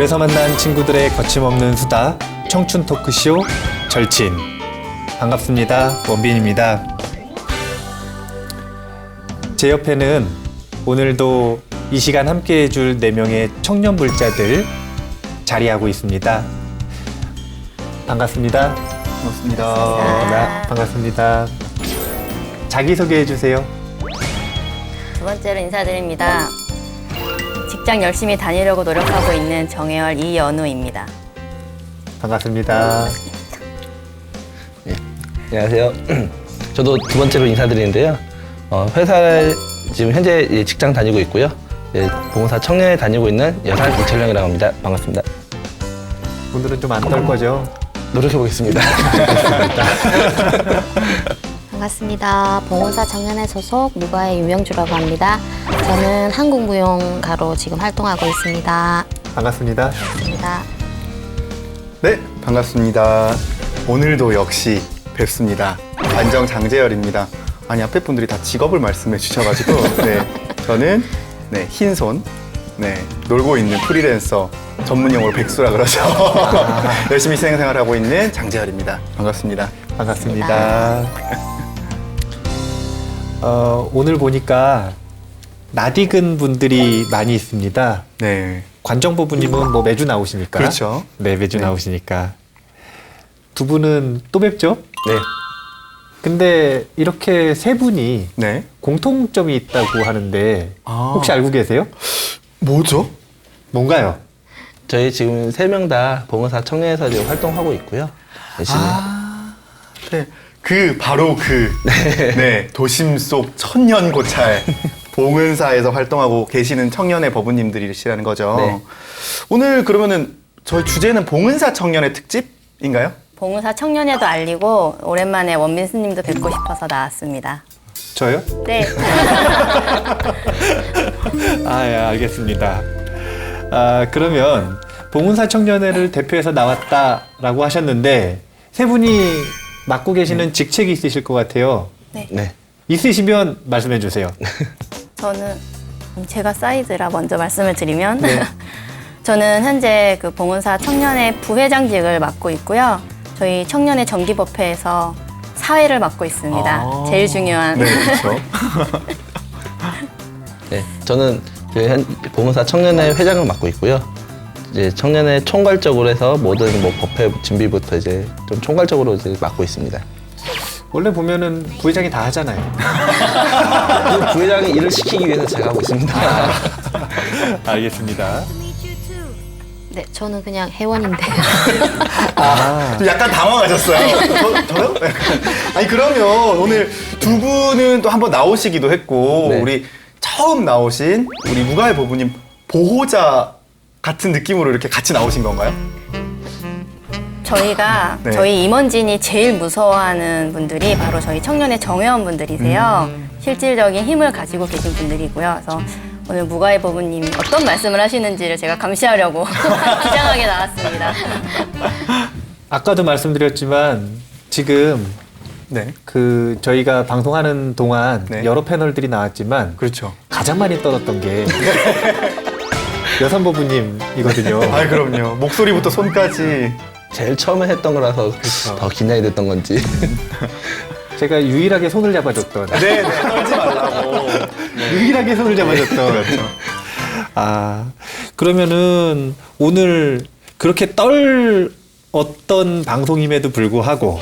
절에서 만난 친구들의 거침없는 수다, 청춘 토크쇼 절친. 반갑습니다. 원빈입니다. 제 옆에는 오늘도 이 시간 함께 해줄 4명의 청년 불자들 자리하고 있습니다. 반갑습니다. 반갑습니다. 반갑습니다. 자기소개해 주세요. 두 번째로 인사드립니다. 직장 열심히 다니려고 노력하고 있는 정혜월 이연우입니다. 반갑습니다. 안녕하세요. 저도 두 번째로 인사드리는데요. 회사에 지금 현재 직장 다니고 있고요. 봉사 청년에 다니고 있는 여산 이철령이라고 합니다. 반갑습니다. 오늘은 좀 안 떨 거죠? 노력해 보겠습니다. 반갑습니다. 봉사 청년회 소속 무과의 유명주라고 합니다. 저는 한국무용가로 지금 활동하고 있습니다. 반갑습니다. 반갑습니다. 네, 반갑습니다. 오늘도 역시 뵙습니다. 관정 장재열입니다. 아니, 앞에 분들이 다 직업을 말씀해 주셔가지고 저는 흰손, 놀고 있는 프리랜서, 전문 용어로 백수라 그러죠. 열심히 생활하고 있는 장재열입니다. 반갑습니다. 반갑습니다. 오늘 보니까 낯익은 분들이 많이 있습니다. 네, 관정보부님은 뭐 매주 나오시니까. 그렇죠. 네, 매주 네. 나오시니까. 두 분은 또 뵙죠? 네. 근데 이렇게 세 분이 네. 공통점이 있다고 하는데 혹시 알고 계세요? 뭐죠? 뭔가요? 저희 지금 3명 다 봉사 청년에서 지금 활동하고 있고요. 열심히. 네, 바로 도심 속 천년 고찰 봉은사에서 활동하고 계시는 청년의 법우님들이시라는 거죠. 네. 오늘 그러면은 저희 주제는 봉은사 청년의 특집인가요? 봉사 청년회도 알리고 오랜만에 원빈 스님도 뵙고 싶어서 나왔습니다. 저요? 네. 예, 알겠습니다. 그러면 봉은사 청년회를 대표해서 나왔다라고 하셨는데 세 분이 맡고 계시는 직책이 있으실 것 같아요. 네. 있으시면 말씀해 주세요. 저는 제가 사이드라 먼저 말씀을 드리면 저는 현재 그 봉은사 청년회 부회장직을 맡고 있고요. 저희 청년회 정기법회에서 사회를 맡고 있습니다. 제일 중요한. 네, 그렇죠. 네. 저는 봉사 청년회 회장을 맡고 있고요. 이제 청년회 총괄적으로 해서 모든 법회 준비부터 이제 좀 총괄적으로 이제 맡고 있습니다. 원래 보면은 부회장이 다 하잖아요. 그 부회장이 일을 시키기 위해서 제가 하고 있습니다. 알겠습니다. 네, 저는 그냥 회원인데요. 좀 약간 당황하셨어요. 저요? 아니, 그러면 오늘 두 분은 또 한번 나오시기도 했고, 네. 우리 처음 나오신 우리 무가의 법우님 보호자 같은 느낌으로 이렇게 같이 나오신 건가요? 저희가 네. 저희 임원진이 제일 무서워하는 분들이 바로 저희 청년회 정회원 분들이세요. 실질적인 힘을 가지고 계신 분들이고요. 그래서 오늘 무가의 법우님 어떤 말씀을 하시는지를 제가 감시하려고 기장하게 나왔습니다. 아까도 말씀드렸지만 지금 네. 저희가 방송하는 동안 네. 여러 패널들이 나왔지만 그렇죠. 가장 많이 떨었던 게 여산보부님이거든요. 아, 그럼요. 목소리부터 손까지. 제일 처음에 했던 거라서 더 긴장이 됐던 건지. 제가 유일하게 손을 잡아줬던. 네, 떨지 말라고. 유일하게 손을 잡아줬던. 그렇죠. 그러면은 오늘 그렇게 어떤 방송임에도 불구하고,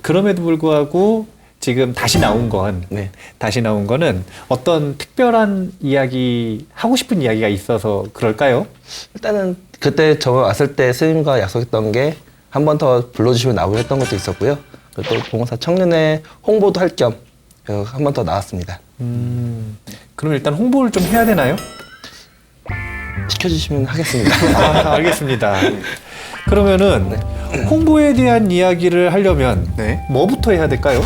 그럼에도 불구하고 지금 다시 나온 거는 어떤 특별한 이야기, 하고 싶은 이야기가 있어서 그럴까요? 일단은 그때 저 왔을 때 스님과 약속했던 게 한 번 더 불러주시면 나오고 했던 것도 있었고요. 그리고 또 봉사 청년회 홍보도 할 겸 한 번 더 나왔습니다. 그럼 일단 홍보를 좀 해야 되나요? 시켜주시면 하겠습니다. 알겠습니다. 그러면은 홍보에 대한 이야기를 하려면 네. 뭐부터 해야 될까요?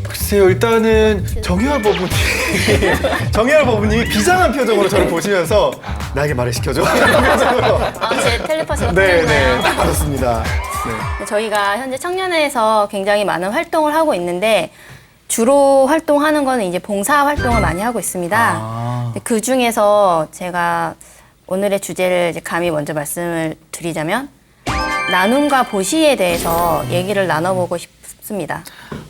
글쎄요, 일단은 정혜월 법우님이 비장한 표정으로 저를 보시면서 나에게 말을 시켜줘. 제 텔레파시가 네, 통했나요? 딱 받았습니다. 저희가 현재 청년회에서 굉장히 많은 활동을 하고 있는데 주로 활동하는 거는 이제 봉사 활동을 많이 하고 있습니다. 그 중에서 제가 오늘의 주제를 이제 감히 먼저 말씀을 드리자면 나눔과 보시에 대해서 얘기를 나눠보고 싶습니다.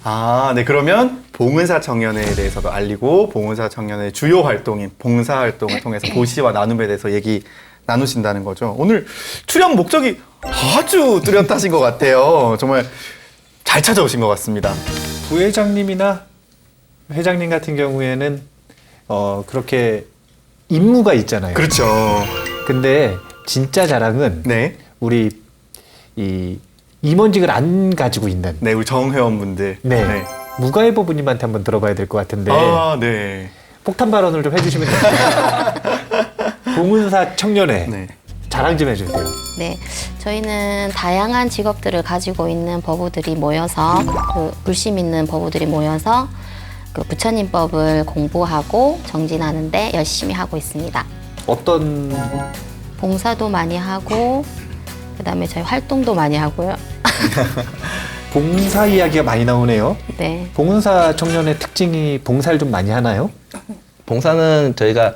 아, 네. 그러면 봉은사 청년회에 대해서도 알리고 봉은사 청년회 주요 활동인 봉사 활동을 통해서 보시와 나눔에 대해서 얘기 나누신다는 거죠. 오늘 출연 목적이 아주 뚜렷하신 것 같아요. 정말 잘 찾아오신 것 같습니다. 부회장님이나 회장님 같은 경우에는 그렇게 임무가 있잖아요. 그렇죠. 근데 진짜 자랑은 네. 우리 이 임원직을 안 가지고 있는 네, 우리 정회원분들. 네. 무가해보부님한테 한번 들어봐야 될 것 같은데 아, 네. 폭탄 발언을 좀 해주시면 됩니다. 봉은사 청년회 네. 자랑 좀 해주세요. 네, 저희는 다양한 직업들을 가지고 있는 법우들이 모여서 그 불심 있는 법우들이 모여서 그 부처님법을 공부하고 정진하는데 열심히 하고 있습니다. 어떤 봉사도 많이 하고 그다음에 저희 활동도 많이 하고요. 봉사 이야기가 많이 나오네요. 네, 봉은사 청년의 특징이 봉사를 좀 많이 하나요? 봉사는 저희가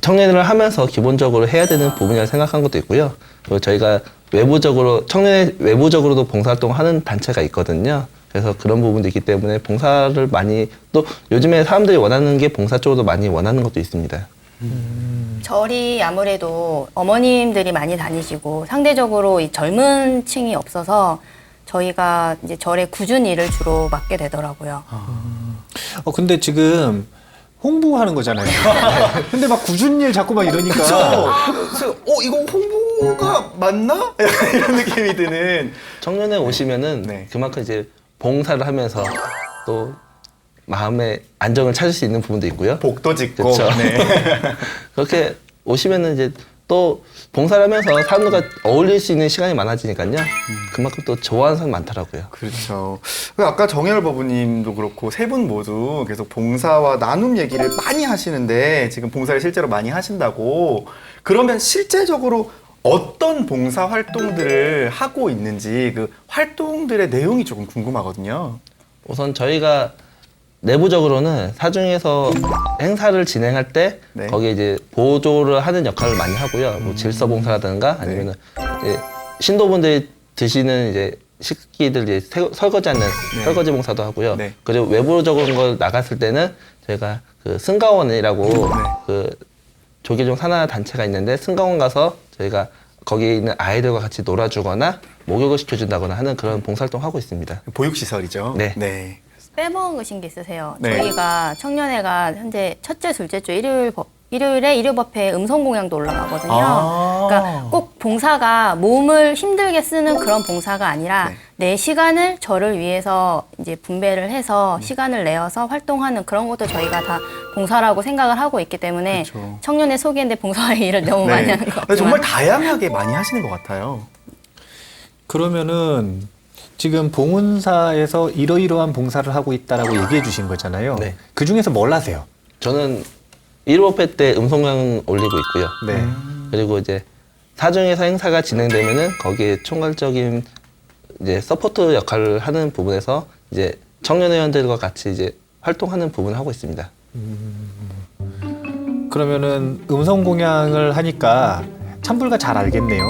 청년을 하면서 기본적으로 해야 되는 부분이라고 생각한 것도 있고요. 그리고 저희가 외부적으로 청년의 외부적으로도 봉사활동을 하는 단체가 있거든요. 그래서 그런 부분도 있기 때문에 봉사를 많이 또 요즘에 사람들이 원하는 게 봉사 쪽으로 많이 원하는 것도 있습니다. 절이 아무래도 어머님들이 많이 다니시고 상대적으로 이 젊은 층이 없어서 저희가 이제 절의 꾸준 일을 주로 맡게 되더라고요. 근데 지금 홍보하는 거잖아요. 근데 막 꾸준히 일 자꾸 막 이러니까 그래서 이거 홍보가 맞나? 이런 느낌이 드는. 청년에 오시면은 네. 그만큼 이제 봉사를 하면서 또 마음의 안정을 찾을 수 있는 부분도 있고요. 복도 짓고. 그렇죠. 네. 그렇게 오시면은 이제 또 봉사를 하면서 사람들과 어울릴 수 있는 시간이 많아지니까요. 그만큼 또 좋아하는 사람이 많더라고요. 그렇죠. 아까 정혜열 법우님도 그렇고 세 분 모두 계속 봉사와 나눔 얘기를 많이 하시는데 지금 봉사를 실제로 많이 하신다고. 그러면 실제적으로 어떤 봉사 활동들을 하고 있는지 그 활동들의 내용이 조금 궁금하거든요. 우선 저희가 내부적으로는 사중에서 행사를 진행할 때 네. 거기에 이제 보조를 하는 역할을 많이 하고요. 뭐 질서봉사라든가 아니면은 이제 신도분들이 드시는 이제 식기들 이제 설거지하는 설거지 봉사도 하고요. 네. 그리고 외부적인 걸 나갔을 때는 저희가 그 승가원이라고 그 조계종 산하 단체가 있는데 승가원 가서 저희가 거기에 있는 아이들과 같이 놀아주거나 목욕을 시켜준다거나 하는 그런 봉사활동 하고 있습니다. 보육시설이죠. 네. 네. 빼먹으신 게 있으세요. 네. 저희가 청년회가 현재 첫째, 둘째 주 일요일에 일요법회 음성 공양도 올라가거든요. 아. 그러니까 꼭 봉사가 몸을 힘들게 쓰는 그런 봉사가 아니라 내 시간을 저를 위해서 이제 분배를 해서 시간을 내어서 활동하는 그런 것도 저희가 다 봉사라고 생각을 하고 있기 때문에 그렇죠. 청년회 소개인데 봉사의 일을 너무 많이 하는 것 같아요. 정말 다양하게 많이 하시는 것 같아요. 그러면은 지금 봉은사에서 이러이러한 봉사를 하고 있다라고 얘기해 주신 거잖아요. 네. 그 중에서 뭘 하세요? 저는 1호회 때 음성강 올리고 있고요. 네. 그리고 이제 사중에서 행사가 진행되면은 거기에 총괄적인 이제 서포트 역할을 하는 부분에서 이제 청년회원들과 같이 이제 활동하는 부분을 하고 있습니다. 그러면은 음성 공양을 하니까 찬불가 잘 알겠네요.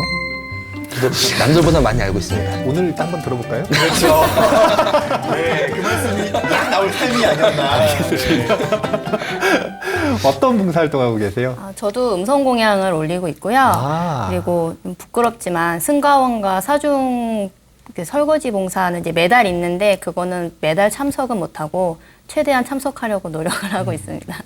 그래도 남들보다 많이 알고 있습니다. 오늘 일단 한번 들어볼까요? 그렇죠. 네, 그 말씀이 딱 나올 타이밍이 아니었나. 어떤 봉사활동하고 계세요? 저도 음성 공양을 올리고 있고요. 아. 그리고 좀 부끄럽지만 승가원과 사중 그 설거지 봉사는 이제 매달 있는데 그거는 매달 참석은 못하고 최대한 참석하려고 노력을 하고 있습니다.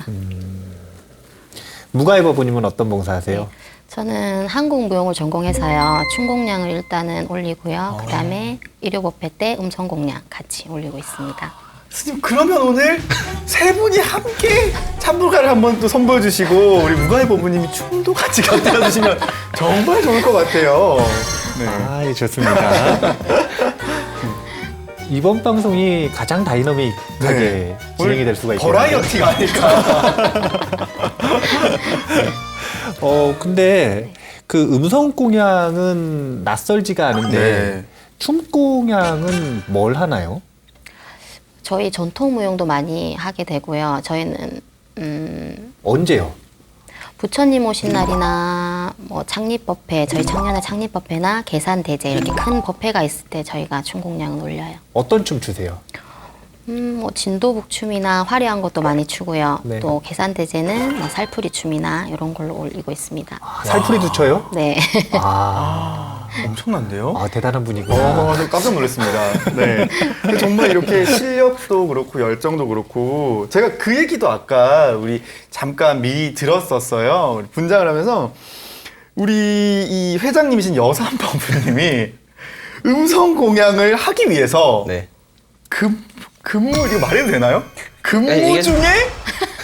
무가해법부님은 어떤 봉사하세요? 저는 한국무용을 전공해서요. 춘공량을 일단은 올리고요. 그다음에 일요법회 때 음성공량 같이 올리고 있습니다. 스님, 그러면 오늘 세 분이 함께 찬불가를 한번 또 선보여 주시고 우리 무가해 법부님이 춤도 같이 곁들여 주시면 정말 좋을 것 같아요. 네. 아, 예, 좋습니다. 이번 방송이 가장 다이너믹하게 네. 진행이 될 수가 있겠네요. 버라이어티가 아닐까. 근데 그 음성 공양은 낯설지가 않은데 네. 춤 공양은 뭘 하나요? 저희 전통 무용도 많이 하게 되고요. 저희는 언제요? 부처님 오신 날이나 뭐 창립법회, 저희 청년회 창립법회나 계산대제 이렇게 큰 법회가 있을 때 저희가 춤공양을 올려요. 어떤 춤 추세요? 뭐 진도북춤이나 화려한 것도 많이 추고요. 네. 또 계산대제는 뭐 살풀이 춤이나 이런 걸로 올리고 있습니다. 살풀이도 쳐요? 네. 엄청난데요? 대단한 분이구나. 저 깜짝 놀랐습니다. 네. 정말 이렇게 실력도 그렇고 열정도 그렇고 제가 그 얘기도 아까 우리 잠깐 미리 들었었어요. 우리 분장을 하면서 우리 이 회장님이신 여삼법부님이 음성 공양을 하기 위해서 네. 근무 이거 말해도 되나요? 근무 이게- 중에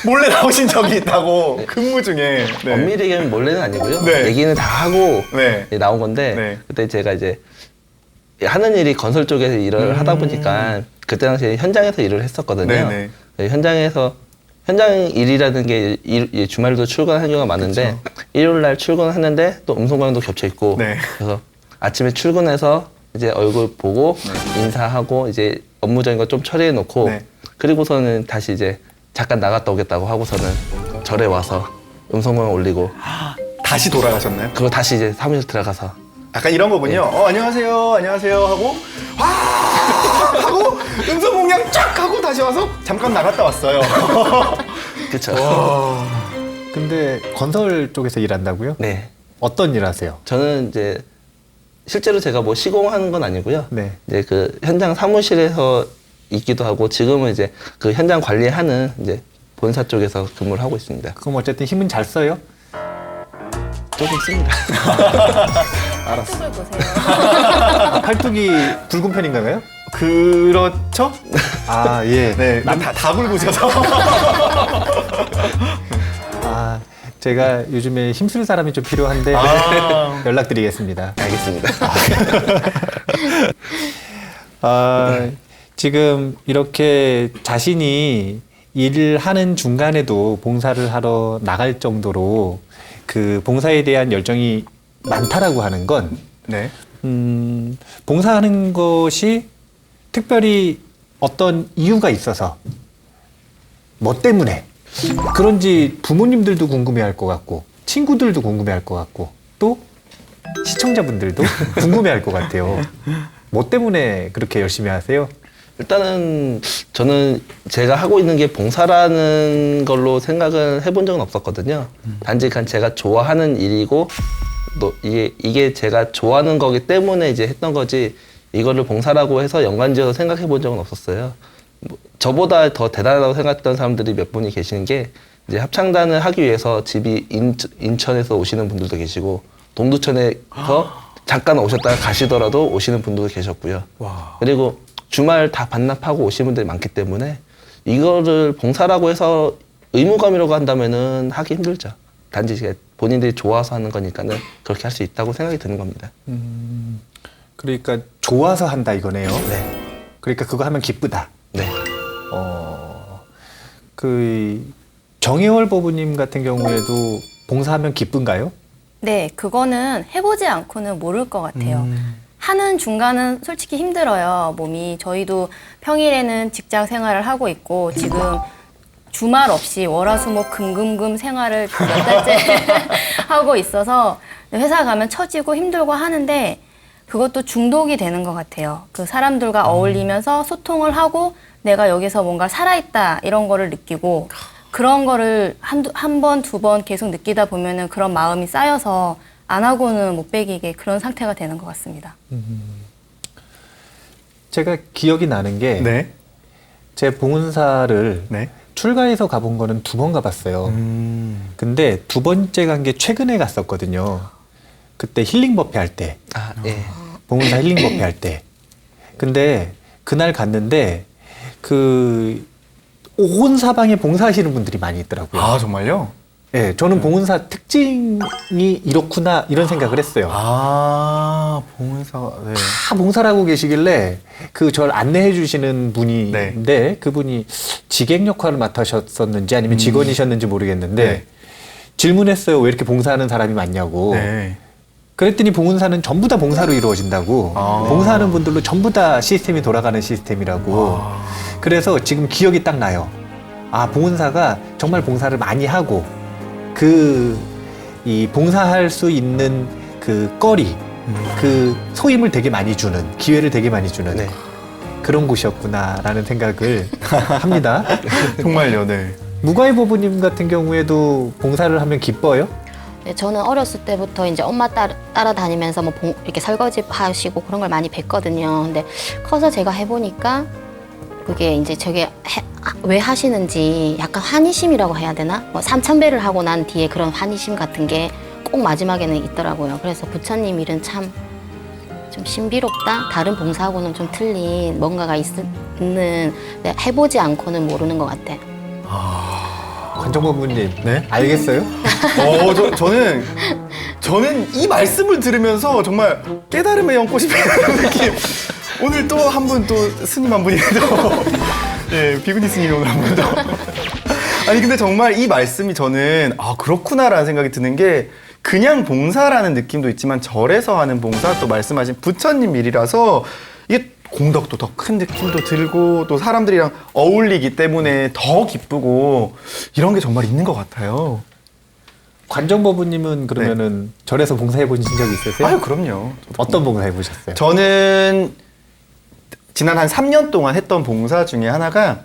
몰래 나오신 적이 있다고. 근무 중에. 네. 엄밀히 얘기하면 몰래는 아니고요. 네. 얘기는 다 하고 네. 이제 나온 건데 네. 그때 제가 이제 하는 일이 건설 쪽에서 일을 하다 보니까 그때 당시에 현장에서 일을 했었거든요. 네네. 네, 현장 일이라는 게 주말에도 출근하는 경우가 많은데 일요일 날 출근하는데 또 음성공양도 겹쳐 있고 네. 그래서 아침에 출근해서 이제 얼굴 보고 인사하고 이제 업무적인 거 좀 처리해 놓고 네. 그리고서는 다시 이제 잠깐 나갔다 오겠다고 하고서는 절에 와서 음성공양 올리고 다시 돌아가셨나요? 그거 다시 이제 사무실 들어가서 약간 이런 거군요. 안녕하세요, 안녕하세요 하고 와 하고 음성 공양 쫙 하고 다시 와서 잠깐 나갔다 왔어요. 그렇죠. 근데 건설 쪽에서 일한다고요? 네. 어떤 일 하세요? 저는 이제 실제로 제가 뭐 시공하는 건 아니고요. 네. 이제 그 현장 사무실에서 있기도 하고 지금은 이제 그 현장 관리하는 이제 본사 쪽에서 근무를 하고 있습니다. 그럼 어쨌든 힘은 잘 써요? 조금 씁니다. 을 보세요. 팔뚝이 붉은 편인가요? 그렇죠? 예. 네, 다 굵으셔서. 제가 요즘에 힘쓸 사람이 좀 필요한데 연락드리겠습니다. 알겠습니다. 지금 이렇게 자신이 일을 하는 중간에도 봉사를 하러 나갈 정도로 그 봉사에 대한 열정이 많다라고 하는 건 네. 봉사하는 것이 특별히 어떤 이유가 있어서 뭐 때문에 그런지 부모님들도 궁금해할 것 같고 친구들도 궁금해할 것 같고 또 시청자분들도 궁금해할 것 같아요. 뭐 때문에 그렇게 열심히 하세요? 일단은 저는 제가 하고 있는 게 봉사라는 걸로 생각을 해본 적은 없었거든요. 단지 그냥 제가 좋아하는 일이고 또 이게 제가 좋아하는 거기 때문에 이제 했던 거지 이거를 봉사라고 해서 연관지어서 생각해 본 적은 없었어요. 뭐 저보다 더 대단하다고 생각했던 사람들이 몇 분이 계시는 게 이제 합창단을 하기 위해서 집이 인천에서 오시는 분들도 계시고 동두천에서 잠깐 오셨다가 가시더라도 오시는 분들도 계셨고요. 그리고 주말 다 반납하고 오시는 분들이 많기 때문에 이거를 봉사라고 해서 의무감이라고 한다면은 하기 힘들죠. 단지 본인들이 좋아서 하는 거니까는 그렇게 할 수 있다고 생각이 드는 겁니다. 그러니까 좋아서 한다 이거네요. 네. 그러니까 그거 하면 기쁘다. 네. 그 정혜월 법우님 같은 경우에도 봉사하면 기쁜가요? 네, 그거는 해보지 않고는 모를 것 같아요. 하는 중간은 솔직히 힘들어요, 몸이. 저희도 평일에는 직장 생활을 하고 있고, 지금 주말 없이 월화수목 금금금 생활을 몇 달째 하고 있어서 회사 가면 처지고 힘들고 하는데 그것도 중독이 되는 것 같아요. 그 사람들과 어울리면서 소통을 하고 내가 여기서 뭔가 살아있다 이런 거를 느끼고 그런 거를 한 번, 두 번 계속 느끼다 보면은 그런 마음이 쌓여서 안 하고는 못 배기게 그런 상태가 되는 것 같습니다. 제가 기억이 나는 게 네. 제 봉사를 네. 출가해서 가본 거는 2번 가봤어요. 근데 2번째 간 게 최근에 갔었거든요. 그때 힐링 법회 할 때, 아, 예. 봉사 힐링 법회 할 때. 근데 그날 갔는데 온 사방에 봉사하시는 분들이 많이 있더라고요. 아, 정말요? 예, 저는 봉사 특징이 이렇구나 이런 생각을 했어요. 아, 봉사가, 네. 다 봉사를 하고 계시길래 그 절 안내해 주시는 분인데 그분이 직행 역할을 맡으셨었는지 아니면 직원이셨는지 모르겠는데 네. 질문했어요. 왜 이렇게 봉사하는 사람이 많냐고. 네. 그랬더니 봉사는 전부 다 봉사로 이루어진다고. 봉사하는 분들로 전부 다 시스템이 돌아가는 시스템이라고. 그래서 지금 기억이 딱 나요. 아, 봉사가 정말 봉사를 많이 하고 이 봉사할 수 있는 그 거리, 그 소임을 되게 많이 주는, 기회를 되게 많이 주는 네. 그런 곳이었구나라는 생각을 합니다. 정말요, 네. 무가이 보부님 같은 경우에도 봉사를 하면 기뻐요? 네, 저는 어렸을 때부터 이제 엄마 따라다니면서 뭐 이렇게 설거지 하시고 그런 걸 많이 뵀거든요. 근데 커서 제가 해보니까 그게 이제 왜 하시는지 약간 환희심이라고 해야 되나? 뭐 3,000배를 하고 난 뒤에 그런 환희심 같은 게 꼭 마지막에는 있더라고요. 그래서 부처님 일은 참 좀 신비롭다? 다른 봉사하고는 좀 틀린 뭔가가 있는, 해보지 않고는 모르는 것 같아요. 관정보부님, 네? 알겠어요? 저는 이 말씀을 들으면서 정말 깨달음의 연꽃이 피는 느낌. 오늘 또 한 분 또 스님 한 분이 더 예, 비구니 스님이 오늘 한 분 더. 아니 근데 정말 이 말씀이 저는 그렇구나라는 생각이 드는 게 그냥 봉사라는 느낌도 있지만 절에서 하는 봉사 또 말씀하신 부처님 일이라서 이게 공덕도 더 큰 느낌도 들고 또 사람들이랑 어울리기 때문에 더 기쁘고 이런 게 정말 있는 것 같아요. 관정보부님은 그러면은 절에서 봉사해 보신 적 있으세요? 아유 그럼요. 어떤 봉사 해보셨어요? 저는 지난 한 3년 동안 했던 봉사 중에 하나가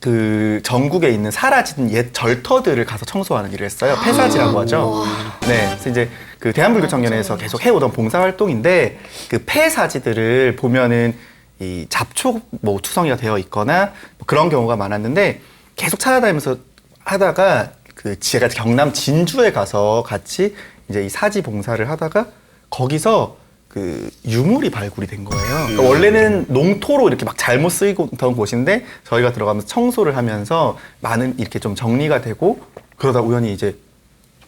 그 전국에 있는 사라진 옛 절터들을 가서 청소하는 일을 했어요. 폐사지라고 하죠. 네, 그래서 이제 그 대한불교 청년회에서 계속 해오던 봉사 활동인데 그 폐사지들을 보면은 이 잡초 뭐 투성이가 되어 있거나 뭐 그런 경우가 많았는데 계속 찾아다니면서 하다가 그 제가 경남 진주에 가서 같이 이제 이 사지 봉사를 하다가 거기서 그 유물이 발굴이 된 거예요. 그러니까 원래는 농토로 이렇게 막 잘못 쓰이던 곳인데 저희가 들어가면서 청소를 하면서 많은 이렇게 좀 정리가 되고 그러다 우연히 이제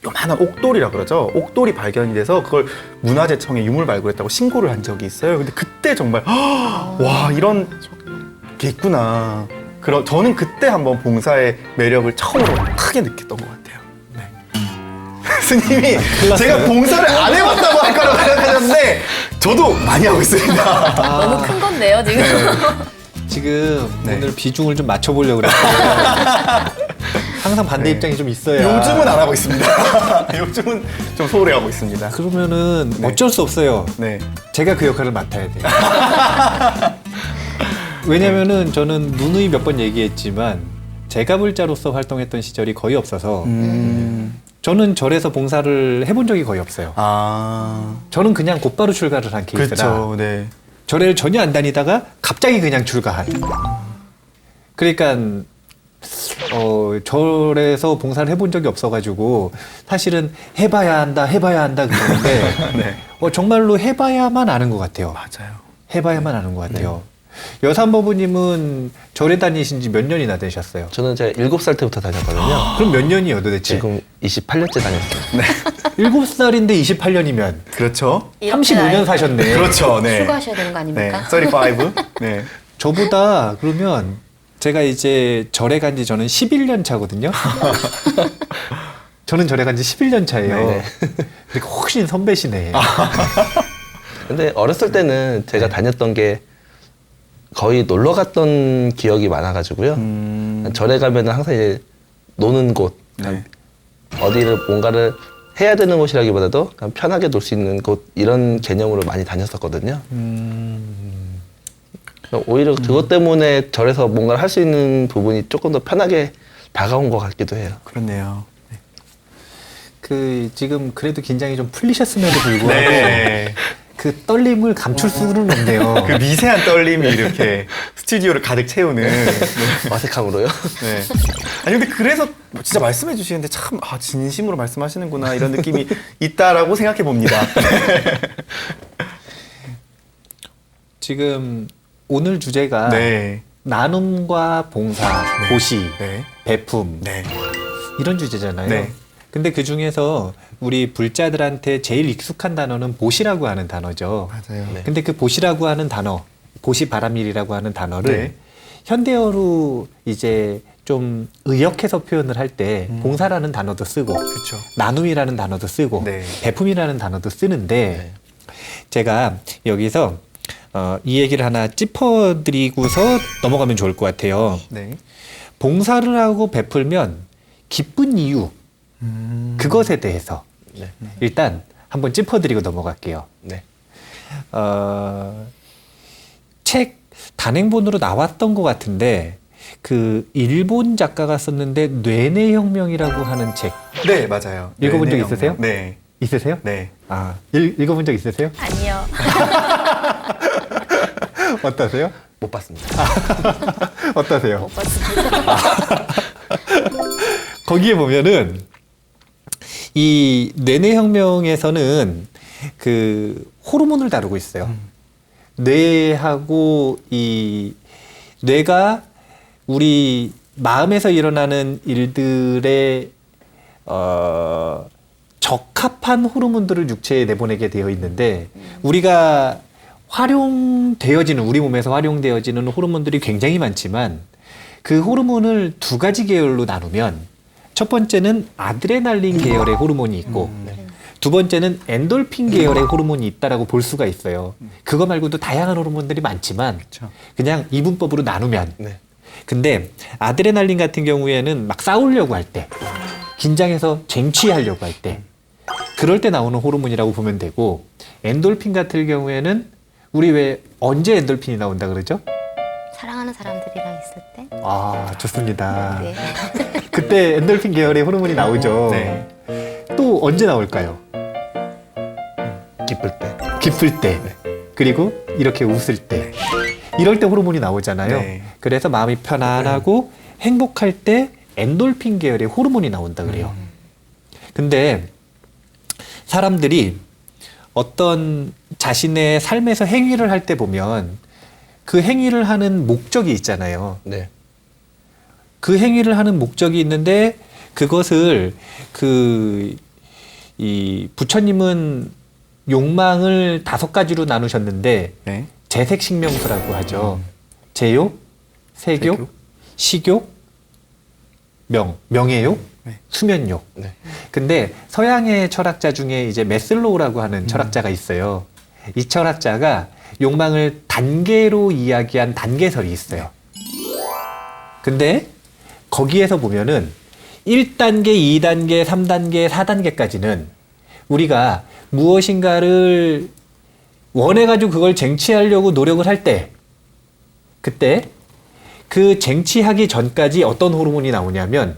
요만한 옥돌이라 그러죠. 옥돌이 발견이 돼서 그걸 문화재청에 유물 발굴했다고 신고를 한 적이 있어요. 근데 그때 정말 와 이런 게 있구나. 저는 그때 한번 봉사의 매력을 처음으로 크게 느꼈던 것 같아요. 스님이 제가 봉사를 안 해봤다고 할 거라고 생각하셨는데 저도 많이 하고 있습니다. 너무 큰 건데요, 지금. 지금 네. 오늘 비중을 좀 맞춰보려고 그랬어요. 항상 반대 입장이 좀 있어야. 요즘은 안 하고 있습니다. 요즘은 좀 소홀히 하고 있습니다. 그러면은 네. 어쩔 수 없어요. 네. 제가 그 역할을 맡아야 돼요. 왜냐면은 저는 누누이 몇 번 얘기했지만 제가불자로서 활동했던 시절이 거의 없어서 저는 절에서 봉사를 해본 적이 거의 없어요. 저는 그냥 곧바로 출가를 한 케이스라 그렇죠. 네. 절에를 전혀 안 다니다가 갑자기 그냥 출가한. 그러니까 절에서 봉사를 해본 적이 없어가지고 사실은 해봐야 한다 그러는데 네. 정말로 해봐야만 아는 것 같아요. 맞아요. 해봐야만 아는 것 같아요. 여산법부님은 절에 다니신 지 몇 년이나 되셨어요? 저는 제가 7살 때부터 다녔거든요. 그럼 몇 년이요 도대체? 지금 28년째 다녔어요. 7살인데 28년이면 그렇죠. 35년 사셨네. 그렇죠. 네. 출가하셔야 되는 거 네. 아닙니까? 35. 네. 저보다 그러면 제가 이제 절에 간 지 저는 11년 차거든요. 저는 절에 간 지 11년 차예요. 네. 그러니까 훨씬 선배시네. 근데 어렸을 때는 제가 다녔던 게 거의 놀러 갔던 기억이 많아가지고요. 절에 가면은 항상 이제 노는 곳, 네. 어디를 뭔가를 해야 되는 곳이라기보다도 그냥 편하게 놀 수 있는 곳 이런 개념으로 많이 다녔었거든요. 오히려 그것 때문에 절에서 뭔가를 할 수 있는 부분이 조금 더 편하게 다가온 것 같기도 해요. 그렇네요. 그 지금 그래도 긴장이 좀 풀리셨음에도 불구하고 네. 그 떨림을 감출 수는 없네요. 그 미세한 떨림이 이렇게 스튜디오를 가득 채우는. 네. 어색함으로요. 네. 아니 근데 그래서 진짜 말씀해 주시는데 참 진심으로 말씀하시는구나 이런 느낌이 있다라고 생각해 봅니다. 지금 오늘 주제가 네. 나눔과 봉사, 네. 보시, 네. 배품 네. 이런 주제잖아요. 네. 근데 그 중에서 우리 불자들한테 제일 익숙한 단어는 보시라고 하는 단어죠. 맞아요. 네. 근데 그 보시라고 하는 단어, 보시 바람일이라고 하는 단어를 네. 현대어로 이제 좀 의역해서 표현을 할 때 봉사라는 단어도 쓰고 그렇죠. 나눔이라는 단어도 쓰고 네. 배품이라는 단어도 쓰는데 제가 여기서 이 얘기를 하나 짚어드리고서 넘어가면 좋을 것 같아요. 네. 봉사를 하고 베풀면 기쁜 이유 그것에 대해서 네. 일단 한번 짚어드리고 넘어갈게요. 네. 책 단행본으로 나왔던 것 같은데 그 일본 작가가 썼는데 뇌내혁명이라고 하는 책 네, 맞아요. 읽어본 적 네, 있으세요? 네. 있으세요? 네. 아, 읽어본 적 있으세요? 아니요. 못 어떠세요? 봤습니다. 어떠세요? 못 봤습니다. 거기에 보면은 이 뇌내혁명에서는 그 호르몬을 다루고 있어요. 뇌하고 이 뇌가 우리 마음에서 일어나는 일들의 적합한 호르몬들을 육체에 내보내게 되어 있는데 우리가 활용되어지는 우리 몸에서 활용되어지는 호르몬들이 굉장히 많지만 그 호르몬을 두 가지 계열로 나누면 첫 번째는 아드레날린 계열의 호르몬이 있고 두 번째는 엔돌핀 계열의 호르몬이 있다라고 볼 수가 있어요. 그거 말고도 다양한 호르몬들이 많지만 그냥 이분법으로 나누면 네. 근데 아드레날린 같은 경우에는 막 싸우려고 할 때 긴장해서 쟁취하려고 할 때 그럴 때 나오는 호르몬이라고 보면 되고 엔돌핀 같은 경우에는 우리 왜 언제 엔돌핀이 나온다 그러죠? 사랑하는 사람들이랑 있을 때. 아 좋습니다. 네. 그때 엔돌핀 계열의 호르몬이 나오죠. 네. 또 언제 나올까요? 기쁠 때. 기쁠 때 그리고 이렇게 웃을 때 이럴 때 호르몬이 나오잖아요. 네. 그래서 마음이 편안하고 행복할 때 엔돌핀 계열의 호르몬이 나온다 그래요. 근데 사람들이 어떤 자신의 삶에서 행위를 할 때 보면 그 행위를 하는 목적이 있잖아요. 네. 그 행위를 하는 목적이 있는데 그것을 이 부처님은 욕망을 5가지로 나누셨는데 네. 재색식명수라고 하죠. 재욕, 색욕, 색욕. 식욕, 명예욕, 네. 수면욕. 네. 근데 서양의 철학자 중에 이제 메슬로우라고 하는 철학자가 있어요. 이 철학자가 욕망을 단계로 이야기한 단계설이 있어요. 근데 거기에서 보면은 1단계, 2단계, 3단계, 4단계까지는 우리가 무엇인가를 원해가지고 그걸 쟁취하려고 노력을 할 때, 그때 그 쟁취하기 전까지 어떤 호르몬이 나오냐면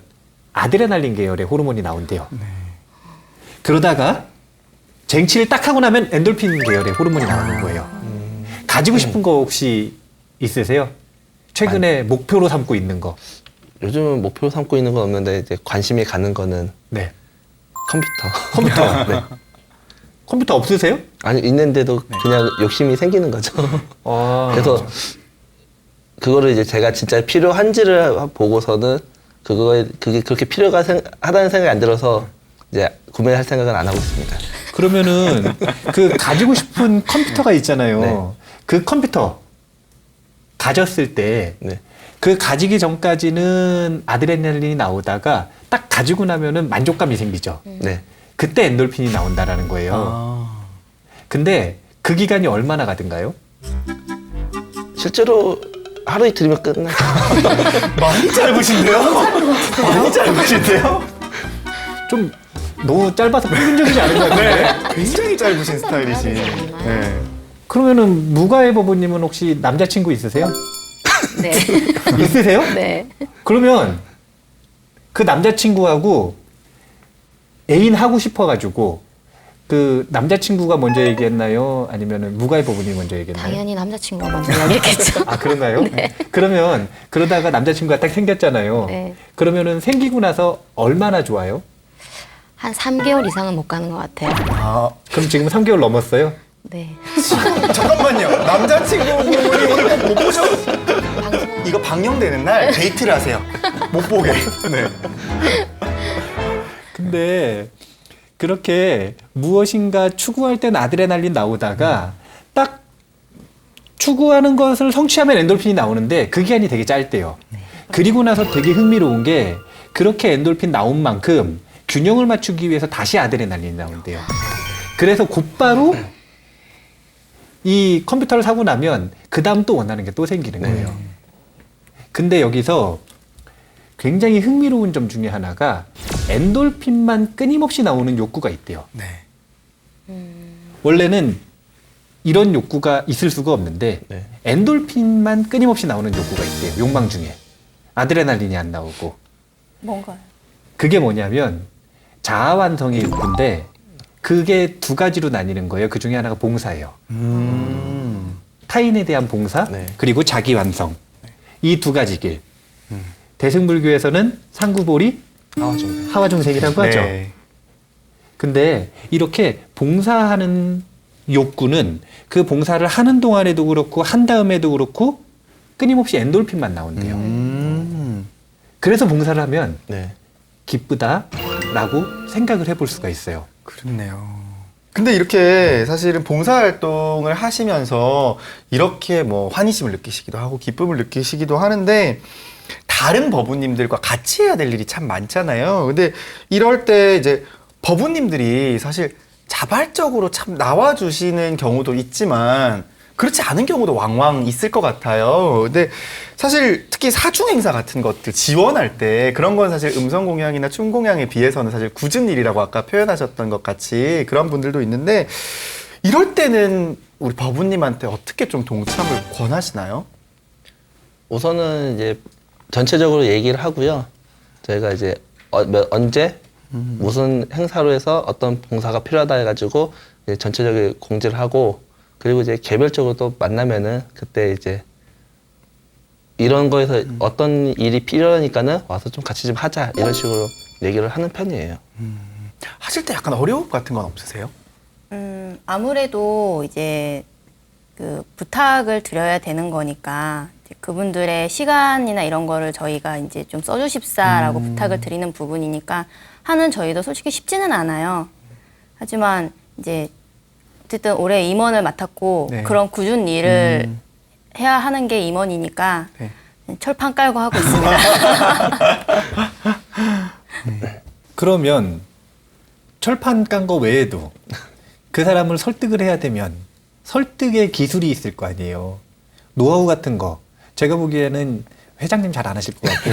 아드레날린 계열의 호르몬이 나온대요. 그러다가 쟁취를 딱 하고 나면 엔돌핀 계열의 호르몬이 나오는 거예요. 가지고 싶은 거 혹시 있으세요? 최근에 목표로 삼고 있는 거. 요즘은 목표로 삼고 있는 건 없는데 이제 관심이 가는 거는 네. 컴퓨터. 네. 컴퓨터 없으세요? 아니 있는데도 그냥 욕심이 생기는 거죠. 그래서 그거를 이제 제가 진짜 필요한지를 보고서는 그게 그렇게 하다는 생각이 안 들어서 이제 구매할 생각은 안 하고 있습니다. 그러면은 그 가지고 싶은 컴퓨터가 있잖아요. 네. 그 컴퓨터 가졌을 때 네. 그 가지기 전까지는 아드레날린이 나오다가 딱 가지고 나면은 만족감이 생기죠. 네. 그때 엔돌핀이 나온다라는 거예요. 근데 그 기간이 얼마나 가든가요? 실제로 하루 이틀이면 끝나죠. 많이 짧으신데요? 많이 짧으신데요? 좀 너무 짧아서 평균적이지 않은 것 같은데? 네. 굉장히 짧으신 스타일이신. 네. 그러면은 무가의 버부님은 혹시 남자친구 있으세요? 네. 있으세요? 네. 그러면 그 남자친구하고 애인 하고 싶어가지고 그 남자친구가 먼저 얘기했나요? 아니면은 무가의 버부님이 먼저 얘기했나요? 당연히 남자친구가 먼저 이야기했겠죠. 아 그런가요? 네. 그러면 그러다가 남자친구가 딱 생겼잖아요. 네. 그러면은 생기고 나서 얼마나 좋아요? 한 3개월 이상은 못 가는 것 같아요. 아, 그럼 지금 3개월 넘었어요? 네. 잠깐만요. 남자친구분이 오늘 못 보셔. 방송 이거 방영되는 날 데이트를 하세요. 못 보게. 네. 근데 그렇게 무엇인가 추구할 땐 아드레날린 나오다가 딱 추구하는 것을 성취하면 엔돌핀이 나오는데 그 기간이 되게 짧대요. 그리고 나서 되게 흥미로운 게 그렇게 엔돌핀 나온 만큼 균형을 맞추기 위해서 다시 아드레날린이 나온대요. 그래서 곧바로 이 컴퓨터를 사고 나면 그 다음 또 원하는 게 또 생기는 거예요. 근데 여기서 굉장히 흥미로운 점 중에 하나가 엔돌핀만 끊임없이 나오는 욕구가 있대요. 네. 원래는 이런 욕구가 있을 수가 없는데 네. 엔돌핀만 끊임없이 나오는 욕구가 있대요. 욕망 중에. 아드레날린이 안 나오고. 뭔가요? 그게 뭐냐면 자아완성의 욕구인데 그게 두 가지로 나뉘는 거예요. 그 중에 하나가 봉사예요. 타인에 대한 봉사 네. 그리고 자기 완성. 이 두 가지 길. 대승불교에서는 상구보리 하와중생이라고 하죠. 네. 근데 이렇게 봉사하는 욕구는 그 봉사를 하는 동안에도 그렇고 한 다음에도 그렇고 끊임없이 엔돌핀만 나온대요. 그래서 봉사를 하면 네. 기쁘다라고 생각을 해볼 수가 있어요. 그렇네요. 근데 이렇게 사실은 봉사활동을 하시면서 이렇게 뭐 환희심을 느끼시기도 하고 기쁨을 느끼시기도 하는데 다른 법우님들과 같이 해야 될 일이 참 많잖아요. 근데 이럴 때 이제 법우님들이 사실 자발적으로 참 나와주시는 경우도 있지만 그렇지 않은 경우도 왕왕 있을 것 같아요. 근데 사실 특히 사중행사 같은 것들 지원할 때 그런 건 사실 음성공양이나 춤공양에 비해서는 사실 굳은 일이라고 아까 표현하셨던 것 같이 그런 분들도 있는데 이럴 때는 우리 법우님한테 어떻게 좀 동참을 권하시나요? 우선은 이제 전체적으로 얘기를 하고요. 저희가 이제 언제 무슨 행사로 해서 어떤 봉사가 필요하다 해가지고 이제 전체적인 공지를 하고 그리고 이제 개별적으로 또 만나면은 그때 이제 이런 거에서 어떤 일이 필요하니까는 와서 좀 같이 좀 하자 이런 식으로 얘기를 하는 편이에요. 하실 때 약간 어려움 같은 건 없으세요? 아무래도 이제 그 부탁을 드려야 되는 거니까 이제 그분들의 시간이나 이런 거를 저희가 이제 좀 써주십사라고 부탁을 드리는 부분이니까 하는 저희도 솔직히 쉽지는 않아요. 하지만 이제 어쨌든 올해 임원을 맡았고 네. 그런 굳은 일을 해야 하는 게 임원이니까 네. 철판 깔고 하고 있습니다. 그러면 철판 깐 거 외에도 그 사람을 설득을 해야 되면 설득의 기술이 있을 거 아니에요. 노하우 같은 거. 제가 보기에는 회장님 잘 안 하실 것 같고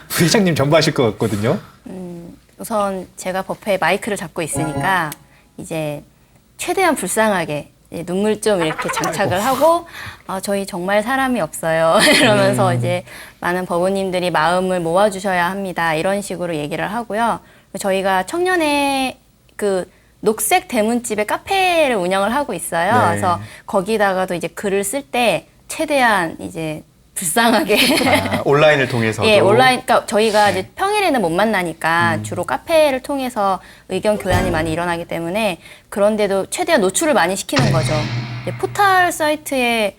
부회장님 전부하실 것 같거든요. 우선 제가 법회에 마이크를 잡고 있으니까 이제 최대한 불쌍하게 이제 눈물 좀 이렇게 장착을 하고 저희 정말 사람이 없어요 이러면서 이제 많은 법원님들이 마음을 모아주셔야 합니다 이런 식으로 얘기를 하고요. 저희가 청년의 그 녹색 대문집에 카페를 운영을 하고 있어요. 네. 그래서 거기다가도 이제 글을 쓸 때 최대한 이제 불쌍하게 온라인을 통해서도 예, 온라인, 그러니까 저희가 이제 평일에는 못 만나니까 주로 카페를 통해서 의견 교환이 많이 일어나기 때문에 그런데도 최대한 노출을 많이 시키는 거죠. 이제 포털 사이트에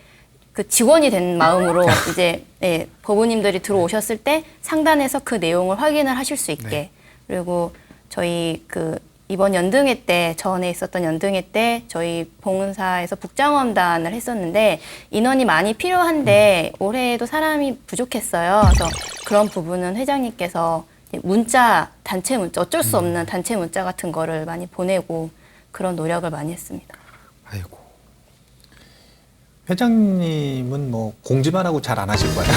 그 직원이 된 마음으로 이제 예, 법우님들이 들어오셨을 때 상단에서 그 내용을 확인을 하실 수 있게 그리고 저희 그 이번 연등회 때 전에 있었던 연등회 때 저희 봉은사에서 북장엄단을 했었는데 인원이 많이 필요한데 올해에도 사람이 부족했어요. 그래서 그런 부분은 회장님께서 문자 단체 문자 어쩔 수 없는 단체 문자 같은 거를 많이 보내고 그런 노력을 많이 했습니다. 아이고. 회장님은 뭐 공지만 하고 잘 안 하실 거예요.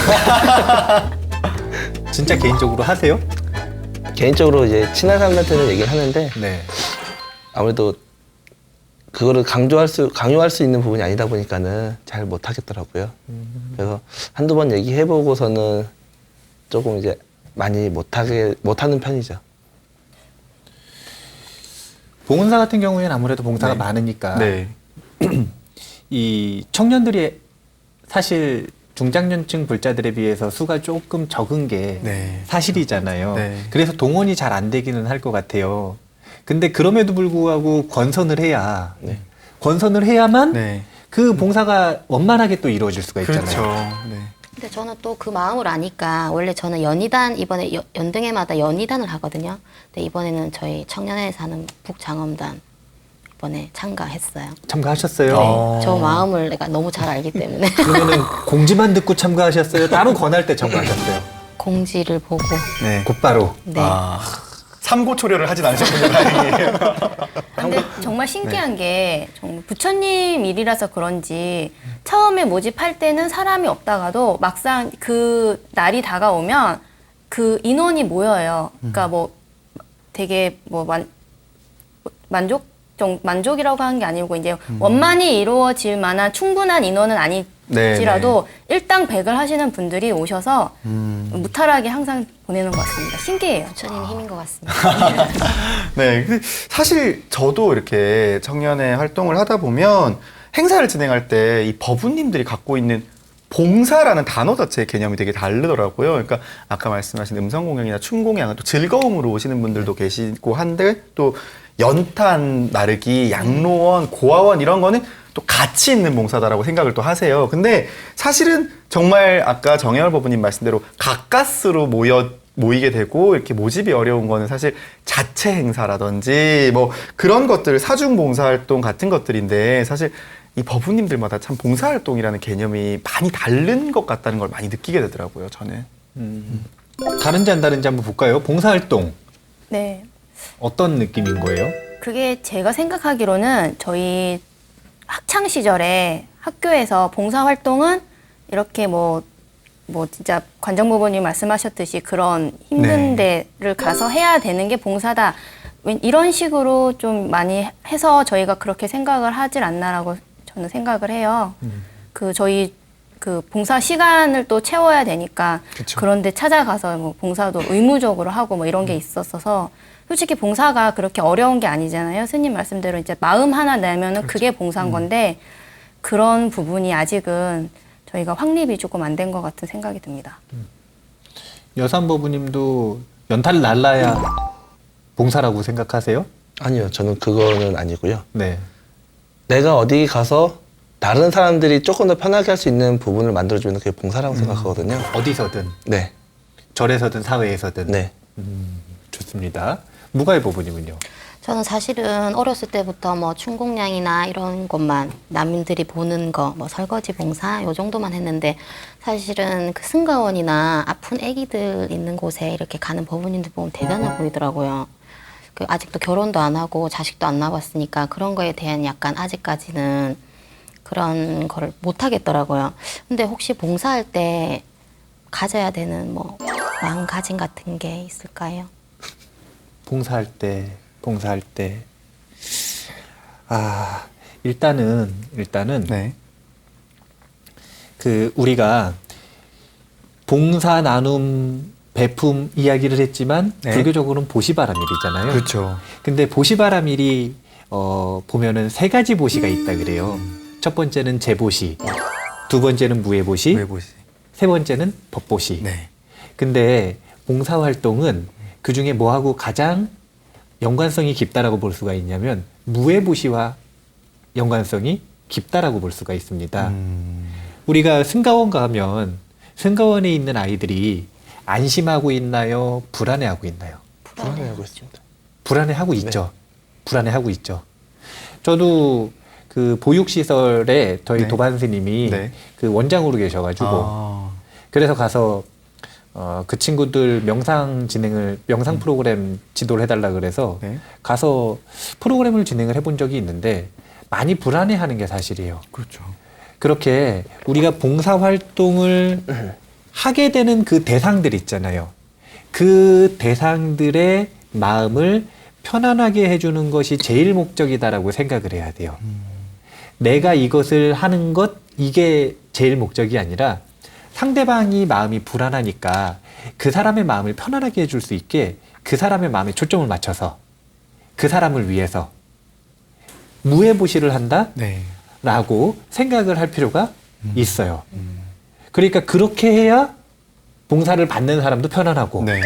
진짜 개인적으로 하세요? 개인적으로 이제 친한 사람들한테는 얘기를 하는데 네. 아무래도 그거를 강요할 수 있는 부분이 아니다 보니까는 잘 못 하겠더라고요. 그래서 한두 번 얘기해보고서는 조금 이제 많이 못하는 편이죠. 봉은사 같은 경우에는 아무래도 봉사가 네. 많으니까 네. 이 청년들이 사실 중장년층 불자들에 비해서 수가 조금 적은 게 네. 사실이잖아요. 네. 그래서 동원이 잘 안 되기는 할 것 같아요. 근데 그럼에도 불구하고 권선을 해야 네. 권선을 해야만 네. 그 봉사가 원만하게 또 이루어질 수가 있잖아요. 그렇죠. 네. 근데 저는 또 그 마음을 아니까 원래 저는 연희단 이번에 연등회마다 연희단을 하거든요. 근데 이번에는 저희 청년회에서 하는 북장엄단 이번에 참가했어요. 참가하셨어요? 어. 저 마음을 내가 너무 잘 알기 때문에 그러면은 공지만 듣고 참가하셨어요? 따로 권할 때 참가하셨어요? 공지를 보고 네. 곧바로. 네. 삼고초려를 하진 않으셨군요. 다행이에요. 근데 정말 신기한 게 정말 부처님 일이라서 그런지 처음에 모집할 때는 사람이 없다가도 막상 그 날이 다가오면 그 인원이 모여요. 그러니까 뭐 되게 뭐 만족이라고 하는 게 아니고 이제 원만히 이루어질 만한 충분한 인원은 아니지라도 일당백을 하시는 분들이 오셔서 무탈하게 항상 보내는 것 같습니다. 신기해요. 부처님의 힘인 것 같습니다. 네, 근데 사실 저도 이렇게 청년회 활동을 하다 보면 행사를 진행할 때 이 법우님들이 갖고 있는 봉사라는 단어 자체의 개념이 되게 다르더라고요. 그러니까 아까 말씀하신 음성공양이나 춤공양은 또 즐거움으로 오시는 분들도 계시고 한데 또 연탄 나르기, 양로원, 고아원 이런 거는 또 가치 있는 봉사다라고 생각을 또 하세요. 근데 사실은 정말 아까 정혜월 법우님 말씀대로 가까스로 모이게 되고 이렇게 모집이 어려운 거는 사실 자체 행사라든지 뭐 그런 것들, 사중 봉사활동 같은 것들인데 사실 이 법우님들마다 참 봉사활동이라는 개념이 많이 다른 것 같다는 걸 많이 느끼게 되더라고요, 저는. 다른지 안 다른지 한번 볼까요? 봉사활동 네. 어떤 느낌인 거예요? 그게 제가 생각하기로는 저희 학창 시절에 학교에서 봉사활동은 이렇게 뭐 진짜 관정부모님 말씀하셨듯이 그런 힘든 데를 가서 해야 되는 게 봉사다. 이런 식으로 좀 많이 해서 저희가 그렇게 생각을 하질 않나라고 저는 생각을 해요. 저희 봉사 시간을 또 채워야 되니까 그쵸. 그런데 찾아가서 뭐 봉사도 의무적으로 하고 뭐 이런 게 있었어서 솔직히 봉사가 그렇게 어려운 게 아니잖아요. 스님 말씀대로 이제 마음 하나 내면은 그게 봉사인 건데 그런 부분이 아직은 저희가 확립이 조금 안 된 것 같은 생각이 듭니다. 여산법우님도 연탄을 날라야 봉사라고 생각하세요? 아니요, 저는 그거는 아니고요. 네. 내가 어디 가서 다른 사람들이 조금 더 편하게 할 수 있는 부분을 만들어주면 그게 봉사라고 생각하거든요. 어디서든 네, 절에서든 사회에서든. 네. 좋습니다. 무가의 법우님은요? 저는 사실은 어렸을 때부터 뭐 춘공양이나 이런 것만 남들이 보는 거, 뭐 설거지 봉사 요 정도만 했는데 사실은 그 승가원이나 아픈 아기들 있는 곳에 이렇게 가는 법우님들 보면 대단해 보이더라고요. 아직도 결혼도 안 하고 자식도 안 낳았으니까 그런 거에 대한 약간 아직까지는 그런 거를 못 하겠더라고요. 근데 혹시 봉사할 때 가져야 되는 뭐 마음가짐 같은 게 있을까요? 봉사할 때 일단은 네. 그 우리가 봉사 나눔 배품 이야기를 했지만 네. 불교적으로는 보시바라밀이잖아요. 그렇죠. 근데 보시바라밀이 보면은 세 가지 보시가 있다 그래요. 첫 번째는 제보시, 두 번째는 무예보시, 왜 보시? 세 번째는 법보시. 네. 근데 봉사활동은 그 중에 뭐하고 가장 연관성이 깊다라고 볼 수가 있냐면 무예보시와 연관성이 깊다라고 볼 수가 있습니다. 우리가 승가원 가면 승가원에 있는 아이들이 안심하고 있나요? 불안해하고 있나요? 불안해하고 있습니다. 불안해하고 있죠. 불안해하고 있죠. 저도 그 보육시설에 저희 네. 도반 스님이 네. 그 원장으로 계셔가지고 그래서 가서 그 친구들 명상 프로그램 지도를 해달라 그래서 네. 가서 프로그램을 진행을 해본 적이 있는데 많이 불안해하는 게 사실이에요. 그렇죠. 그렇게 우리가 봉사활동을 하게 되는 그 대상들 있잖아요. 그 대상들의 마음을 편안하게 해주는 것이 제일 목적이다라고 생각을 해야 돼요. 내가 이것을 하는 것, 이게 제일 목적이 아니라 상대방이 마음이 불안하니까 그 사람의 마음을 편안하게 해줄 수 있게 그 사람의 마음에 초점을 맞춰서 그 사람을 위해서 무예보시를 한다? 네. 라고 생각을 할 필요가 있어요. 그러니까 그렇게 해야 봉사를 받는 사람도 편안하고 네.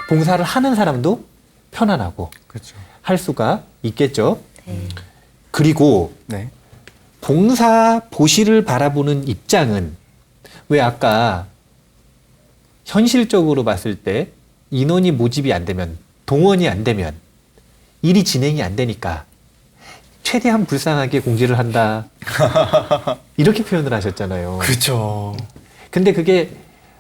봉사를 하는 사람도 편안하고 그렇죠. 할 수가 있겠죠. 네. 그리고 네. 봉사 보시를 바라보는 입장은 왜 아까 현실적으로 봤을 때 인원이 모집이 안 되면 동원이 안 되면 일이 진행이 안 되니까 최대한 불쌍하게 공지를 한다. 이렇게 표현을 하셨잖아요. 그렇죠. 근데 그게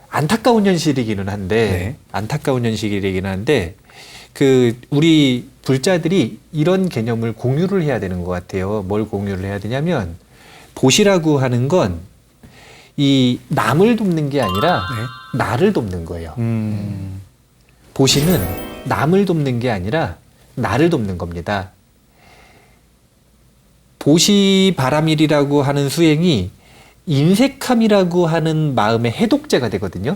안타까운 현실이기는 한데, 네. 안타까운 현실이기는 한데, 우리 불자들이 이런 개념을 공유를 해야 되는 것 같아요. 뭘 공유를 해야 되냐면, 보시라고 하는 건, 이 남을 돕는 게 아니라, 네. 나를 돕는 거예요. 보시는 남을 돕는 게 아니라 나를 돕는 겁니다. 보시바람일이라고 하는 수행이 인색함이라고 하는 마음의 해독제가 되거든요.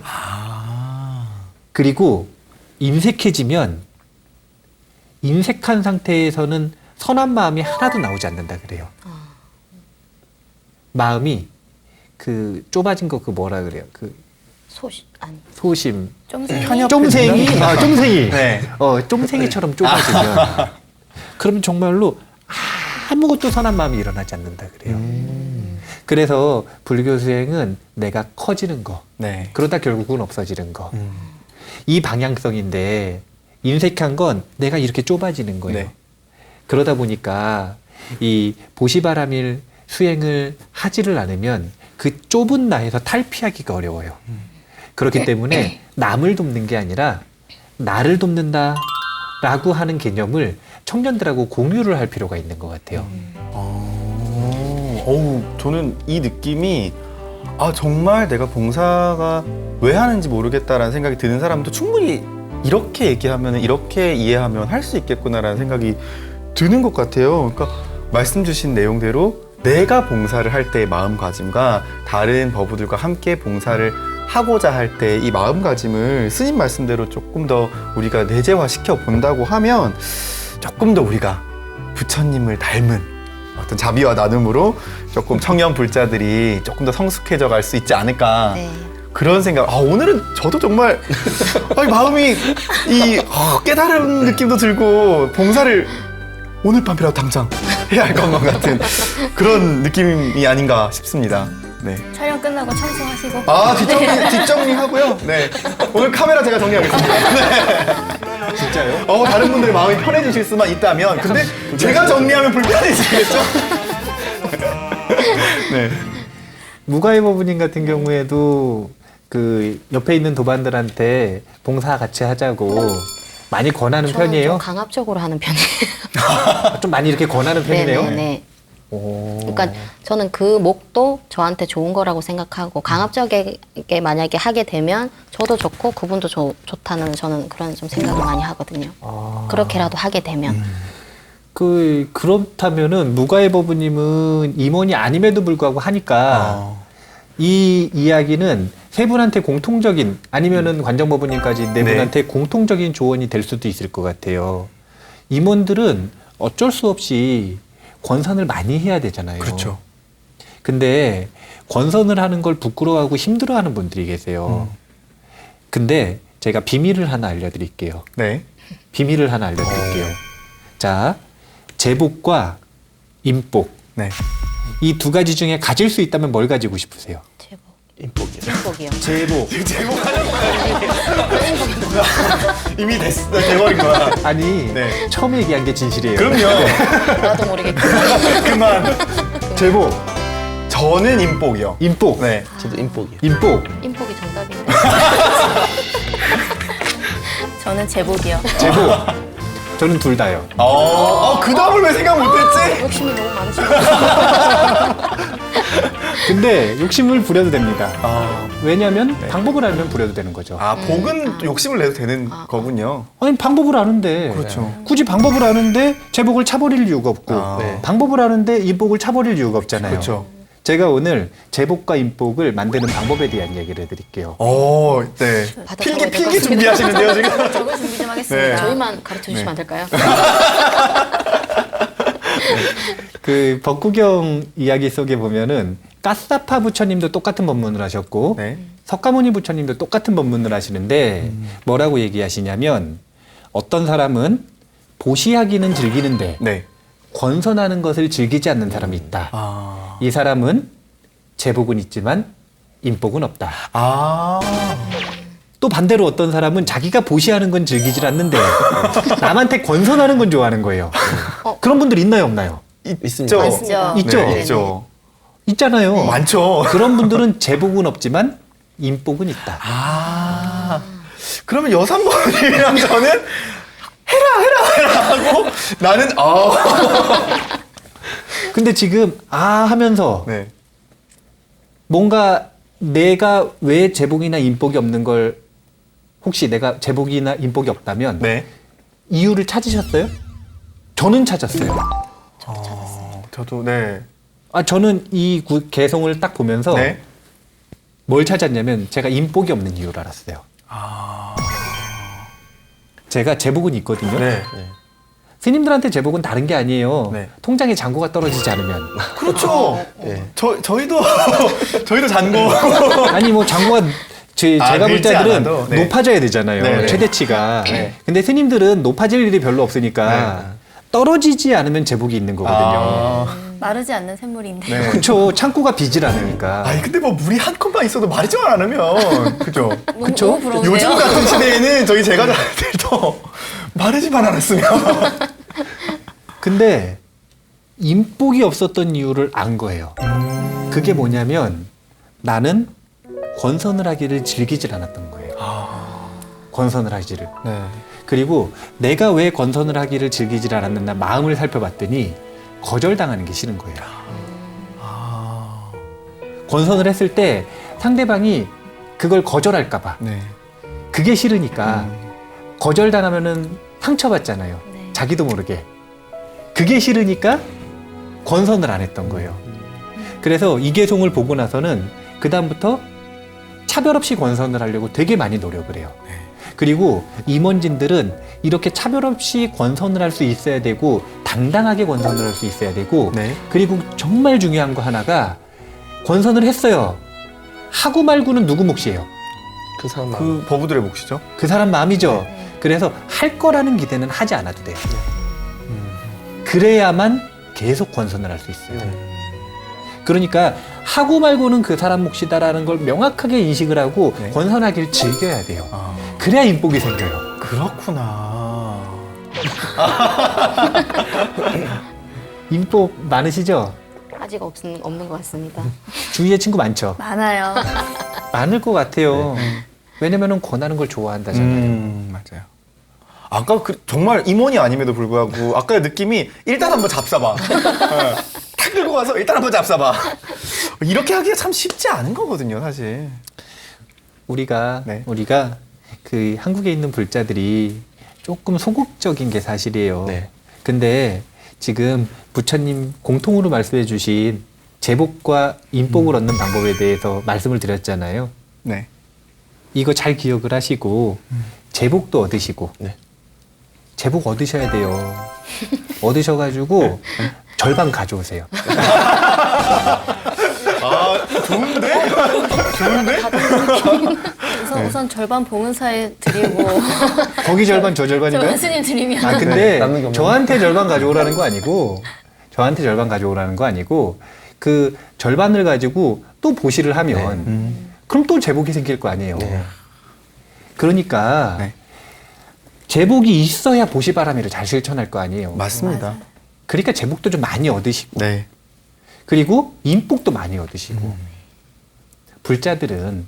그리고 인색해지면 인색한 상태에서는 선한 마음이 하나도 나오지 않는다 그래요. 마음이 그 좁아진 거 그 뭐라 그래요? 그 소심, 쫌생. 쫌생이, 쫌생이, 네. 쫌생이처럼 좁아지면 그럼 정말로 아무것도 선한 마음이 일어나지 않는다 그래요. 그래서 불교 수행은 내가 커지는 거, 네. 그러다 결국은 없어지는 거. 이 방향성인데 인색한 건 내가 이렇게 좁아지는 거예요. 네. 그러다 보니까 이 보시바람일 수행을 하지를 않으면 그 좁은 나에서 탈피하기가 어려워요. 그렇기 때문에 남을 돕는 게 아니라 나를 돕는다라고 하는 개념을 청년들하고 공유를 할 필요가 있는 것 같아요. 어우, 저는 이 느낌이 정말 내가 봉사가 왜 하는지 모르겠다라는 생각이 드는 사람도 충분히 이렇게 얘기하면, 이렇게 이해하면 할 수 있겠구나라는 생각이 드는 것 같아요. 그러니까 말씀 주신 내용대로 내가 봉사를 할 때의 마음가짐과 다른 법우들과 함께 봉사를 하고자 할 때 이 마음가짐을 스님 말씀대로 조금 더 우리가 내재화시켜 본다고 하면 조금 더 우리가 부처님을 닮은 어떤 자비와 나눔으로 조금 청년 불자들이 조금 더 성숙해져 갈 수 있지 않을까. 네. 그런 생각. 오늘은 저도 정말 마음이 깨달은 느낌도 들고 봉사를 오늘 밤이라도 당장 해야 할 것만 같은 그런 느낌이 아닌가 싶습니다. 네. 촬영 끝나고 청소하시고. 뒷정리하고요. 네. 오늘 카메라 제가 정리하겠습니다. 네. 진짜요? 다른 분들의 마음이 편해지실 수만 있다면. 근데 제가 정리하면 불편해지겠죠? 네. 무가의 법우님 같은 경우에도 그 옆에 있는 도반들한테 봉사 같이 하자고 많이 권하는 저는 편이에요? 좀 강압적으로 하는 편이에요. 좀 많이 이렇게 권하는 편이네요? 네. 오. 그러니까 저는 그 목도 저한테 좋은 거라고 생각하고 강압적이게 만약에 하게 되면 저도 좋고 그분도 좋다는 저는 그런 좀 생각을 많이 하거든요. 그렇게라도 하게 되면. 그렇다면은 무가의 법우님은 임원이 아님에도 불구하고 하니까 이 이야기는 세 분한테 공통적인 아니면은 관정법우님까지 네 분한테 공통적인 조언이 될 수도 있을 것 같아요. 임원들은 어쩔 수 없이 권선을 많이 해야 되잖아요. 그렇죠. 근데 권선을 하는 걸 부끄러워하고 힘들어하는 분들이 계세요. 근데 제가 비밀을 하나 알려드릴게요. 네. 비밀을 하나 알려드릴게요. 자, 제복과 임복. 네. 이 두 가지 중에 가질 수 있다면 뭘 가지고 싶으세요? 제복. 인복이요. 인복이요. 제복. 이미 돼버린 거야. 아니, 네. 처음 얘기한 게 진실이에요. 그럼요. 나도 모르게 그만. 제복, 저는 인복이요. 임복. 네. 저도 인복이요. 임복, 인복이 정답인데. 저는 제복이요. 제복. 저는 둘 다요. 그 답을 왜 생각 못했지? 욕심이 너무 많으시네요. 근데 욕심을 부려도 됩니다. 왜냐하면 방법을 알면 부려도 되는 거죠. 복은 또 욕심을 내도 되는 거군요. 아니 방법을 아는데 그렇죠. 굳이 방법을 아는데 제복을 차버릴 이유가 없고 네. 방법을 아는데 임복을 차버릴 이유가 없잖아요. 그렇죠. 제가 오늘 제복과 임복을 만드는 방법에 대한 얘기를 해드릴게요. 네. 받아쳐야 될것 필기 같습니다. 준비하시는데요, 지금? 저거 준비 좀 하겠습니다. 네. 저희만 가르쳐 주시면 안 될까요? 그 법구경 이야기 속에 보면은 까사파 부처님도 똑같은 법문을 하셨고 네. 석가모니 부처님도 똑같은 법문을 하시는데 뭐라고 얘기하시냐면 어떤 사람은 보시하기는 즐기는데 네. 권선하는 것을 즐기지 않는 사람이 있다. 이 사람은 제복은 있지만 임복은 없다. 또 반대로 어떤 사람은 자기가 보시하는 건 즐기질 않는데 남한테 권선하는 건 좋아하는 거예요. 그런 분들 있나요, 없나요? 있습니다. 많습니다. 있죠? 네, 있죠. 있잖아요. 많죠. 그런 분들은 제복은 없지만 임복은 있다. 그러면 여삼번님이랑 저는 해라 하고 나는 근데 지금 하면서 네. 뭔가 내가 왜 제복이나 임복이 없는 걸 혹시 내가 제복이나 인복이 없다면 네. 이유를 찾으셨어요? 저는 찾았어요. 저도 네. 저는 이 개성을 딱 보면서 네. 뭘 찾았냐면 제가 인복이 없는 이유를 알았어요. 제가 제복은 있거든요. 네. 스님들한테 제복은 다른 게 아니에요. 네. 통장에 잔고가 떨어지지 않으면. 그렇죠. 예. 저희도 저희도 잔고. 아니 뭐 잔고가 제가 볼 늘지 자들은 않아도, 네. 높아져야 되잖아요. 네. 최대치가. 네. 근데 스님들은 높아질 일이 별로 없으니까 떨어지지 않으면 제복이 있는 거거든요. 마르지 않는 샘물인데. 네. 그렇죠. 창고가 비질 않으니까. 아니 근데 뭐 물이 한 컵만 있어도 마르지만 않으면 그죠? 그쵸? 너무 부러운데요? 요즘 같은 시대에는 저희 제가들도 마르지만 않았으면. 근데 인복이 없었던 이유를 안 거예요. 그게 뭐냐면 나는 권선을 하기를 즐기질 않았던 거예요. 권선을 하기를. 네. 그리고 내가 왜 권선을 하기를 즐기질 않았는가 마음을 살펴봤더니 거절당하는 게 싫은 거예요. 권선을 했을 때 상대방이 그걸 거절할까 봐. 네. 그게 싫으니까 거절당하면은 상처받잖아요. 네. 자기도 모르게. 그게 싫으니까 권선을 안 했던 거예요. 그래서 이계송을 보고 나서는 그다음부터 차별 없이 권선을 하려고 되게 많이 노력을 해요. 그리고 임원진들은 이렇게 차별 없이 권선을 할 수 있어야 되고 당당하게 권선을 할 수 있어야 되고 네. 그리고 정말 중요한 거 하나가 권선을 했어요. 하고 말고는 누구 몫이에요? 그 사람 마음. 그 버부들의 몫이죠. 그 사람 마음이죠. 그래서 할 거라는 기대는 하지 않아도 돼요. 그래야만 계속 권선을 할 수 있어요. 그러니까 하고 말고는 그 사람 몫이다라는 걸 명확하게 인식을 하고 네. 권선하기를 즐겨야 돼요. 그래야 인복이 생겨요. 그렇구나. 인복 많으시죠? 아직 없는 것 같습니다. 주위에 친구 많죠? 많아요. 많을 것 같아요. 왜냐면은 권하는 걸 좋아한다잖아요. 맞아요. 아까 정말 임원이 아님에도 불구하고 아까의 느낌이 일단 한번 잡사봐. 네. 탁 들고 가서 일단 한번 잡사봐. 이렇게 하기가 참 쉽지 않은 거거든요, 사실. 우리가 네. 그 한국에 있는 불자들이 조금 소극적인 게 사실이에요. 네. 근데 지금 부처님 공통으로 말씀해 주신 제복과 인복을 얻는 방법에 대해서 말씀을 드렸잖아요. 네. 이거 잘 기억을 하시고 제복도 얻으시고 네. 제복 얻으셔야 돼요. 얻으셔가지고 절반 가져오세요. 아, 좋은데? 좋은데? 우선 절반 봉은사에 드리고 거기 절반 저 절반인가요? 저 스님 드리면 근데 남는 게 없네. 저한테 절반 가져오라는 거 아니고 그 절반을 가지고 또 보시를 하면 그럼 또 제복이 생길 거 아니에요. 네. 그러니까 네. 제복이 있어야 보시바라미를 잘 실천할 거 아니에요. 맞습니다. 그러니까 제복도 좀 많이 얻으시고 네. 그리고 인복도 많이 얻으시고 불자들은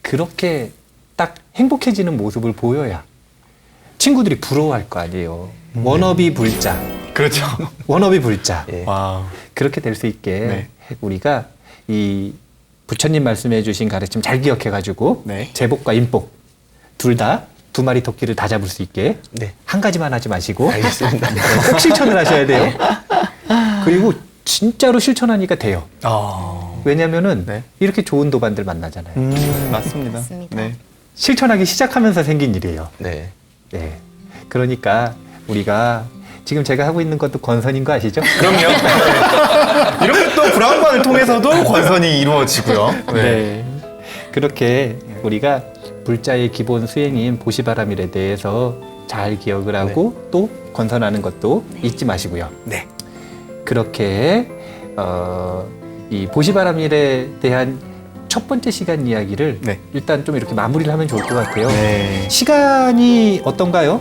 그렇게 딱 행복해지는 모습을 보여야 친구들이 부러워할 거 아니에요. 워너비 불자, 그렇죠. 워너비 불자. 예. 와. 그렇게 될 수 있게 네. 우리가 이 부처님 말씀해 주신 가르침 잘 기억해가지고 네. 제복과 인복 둘 다 두 마리 토끼를 다 잡을 수 있게 네. 한 가지만 하지 마시고 알겠습니다. 꼭 실천을 하셔야 돼요. 그리고 진짜로 실천하니까 돼요. 왜냐면은 네. 이렇게 좋은 도반들 만나잖아요. 맞습니다. 맞습니다. 네. 실천하기 시작하면서 생긴 일이에요. 네. 네. 그러니까 우리가 지금 제가 하고 있는 것도 권선인 거 아시죠? 그럼요. 이렇게 또 브라운관을 통해서도 권선이 이루어지고요. 네. 그렇게 우리가 불자의 기본 수행인 보시바람일에 대해서 잘 기억을 하고 또 권선하는 것도 잊지 마시고요. 네. 그렇게 이 보시바람일에 대한 첫 번째 시간 이야기를 네. 일단 좀 이렇게 마무리를 하면 좋을 것 같아요. 네. 시간이 어떤가요?